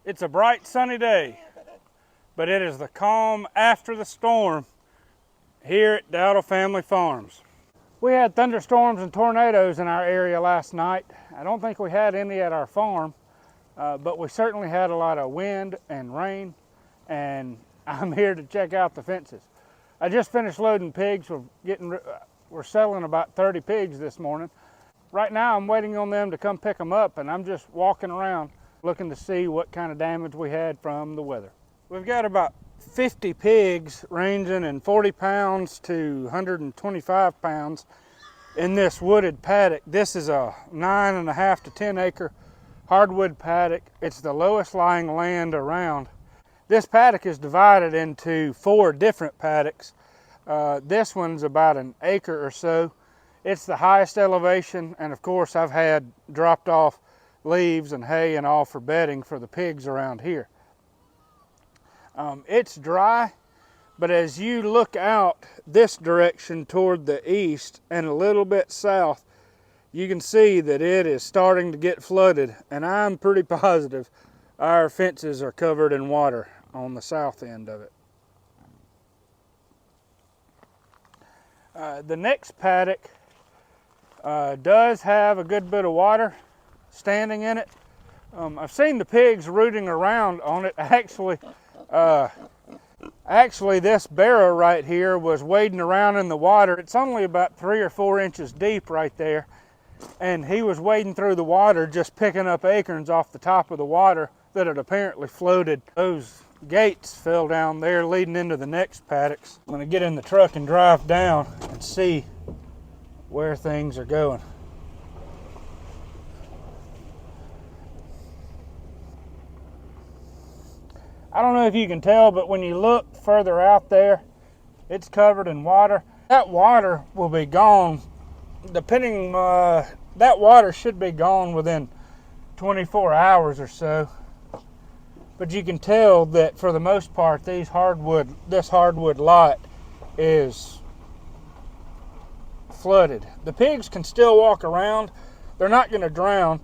It's a bright sunny day, but it is the calm after the storm here at Dowdle Family Farms. We had thunderstorms and tornadoes in our area last night. I don't think we had any at our farm, but we certainly had a lot of wind and rain, and I'm here to check out the fences. I just finished loading pigs. We're selling about 30 pigs this morning. Right now I'm waiting on them to come pick them up, and I'm just walking around looking to see what kind of damage we had from the weather. We've got about 50 pigs ranging in 40 pounds to 125 pounds in this wooded paddock. This is a 9.5 to 10 acre hardwood paddock. It's the lowest lying land around. This paddock is divided into 4 different paddocks. This one's about an acre or so. It's the highest elevation, and of course I've had dropped off leaves and hay and all for bedding for the pigs around here. It's dry, but as you look out this direction toward the east and a little bit south, you can see that it is starting to get flooded, and I'm pretty positive our fences are covered in water on the south end of it. The next paddock does have a good bit of water standing in it. I've seen the pigs rooting around on it. Actually, this barrow right here was wading around in the water. It's only about 3 or 4 inches deep right there, and he was wading through the water just picking up acorns off the top of the water that had apparently floated. Those gates fell down there leading into the next paddocks. I'm going to get in the truck and drive down and see where things are going. I don't know if you can tell, but when you look further out there, it's covered in water. That water will be gone, that water should be gone within 24 hours or so. But you can tell that for the most part, this hardwood lot is flooded. The pigs can still walk around. They're not going to drown,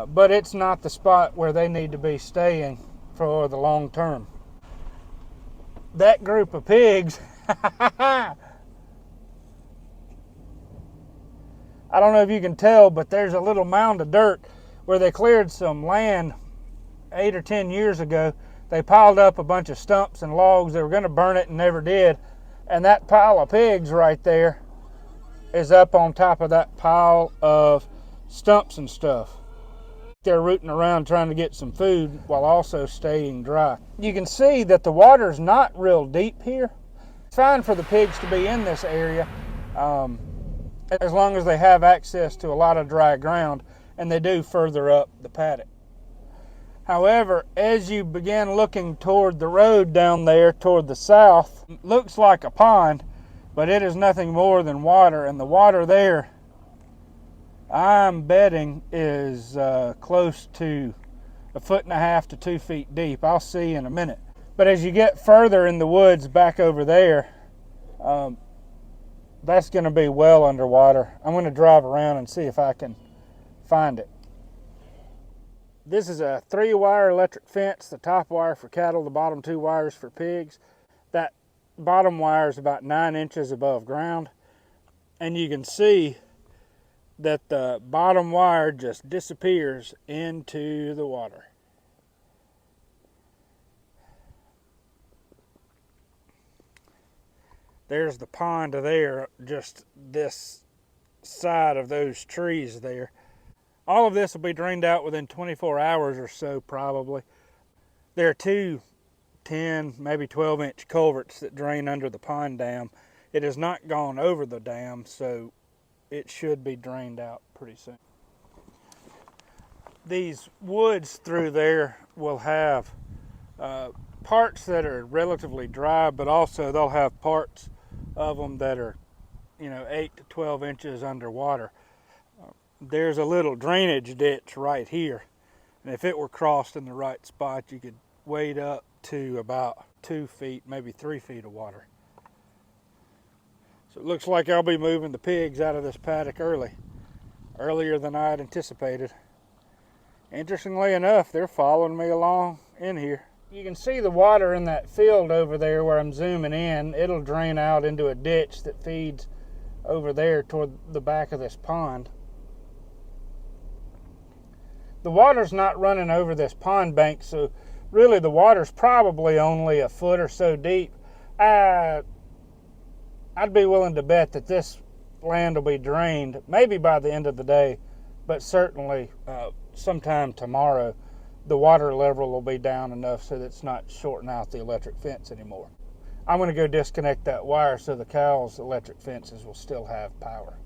but it's not the spot where they need to be staying for the long term. That group of pigs, I don't know if you can tell, but there's a little mound of dirt where they cleared some land 8 or 10 years ago. They piled up a bunch of stumps and logs. They were going to burn it and never did. And that pile of pigs right there is up on top of that pile of stumps and stuff. They're rooting around trying to get some food while also staying dry. You can see that the water's not real deep here. It's fine for the pigs to be in this area as long as they have access to a lot of dry ground, and they do further up the paddock. However, as you begin looking toward the road down there toward the south, it looks like a pond, but it is nothing more than water, and the water there, I'm betting, is close to 1.5 to 2 feet deep. I'll see in a minute. But as you get further in the woods back over there, that's going to be well underwater. I'm going to drive around and see if I can find it. This is a 3-wire electric fence, the top wire for cattle, the bottom 2 wires for pigs. That bottom wire is about 9 inches above ground, and you can see that the bottom wire just disappears into the water. There's the pond there, just this side of those trees there. All of this will be drained out within 24 hours or so, probably. There are 2 10, maybe 12-inch culverts that drain under the pond dam. It has not gone over the dam, so it should be drained out pretty soon. These woods through there will have parts that are relatively dry, but also they'll have parts of them that are 8 to 12 inches underwater. There's a little drainage ditch right here, and if it were crossed in the right spot, you could wade up to about 2 feet, maybe 3 feet of water. So it looks like I'll be moving the pigs out of this paddock earlier than I had anticipated. Interestingly enough, they're following me along in here. You can see the water in that field over there where I'm zooming in. It'll drain out into a ditch that feeds over there toward the back of this pond. The water's not running over this pond bank, so really the water's probably only a foot or so deep. I'd be willing to bet that this land will be drained, maybe by the end of the day, but certainly sometime tomorrow the water level will be down enough so that it's not shorting out the electric fence anymore. I'm going to go disconnect that wire so the cows' electric fences will still have power.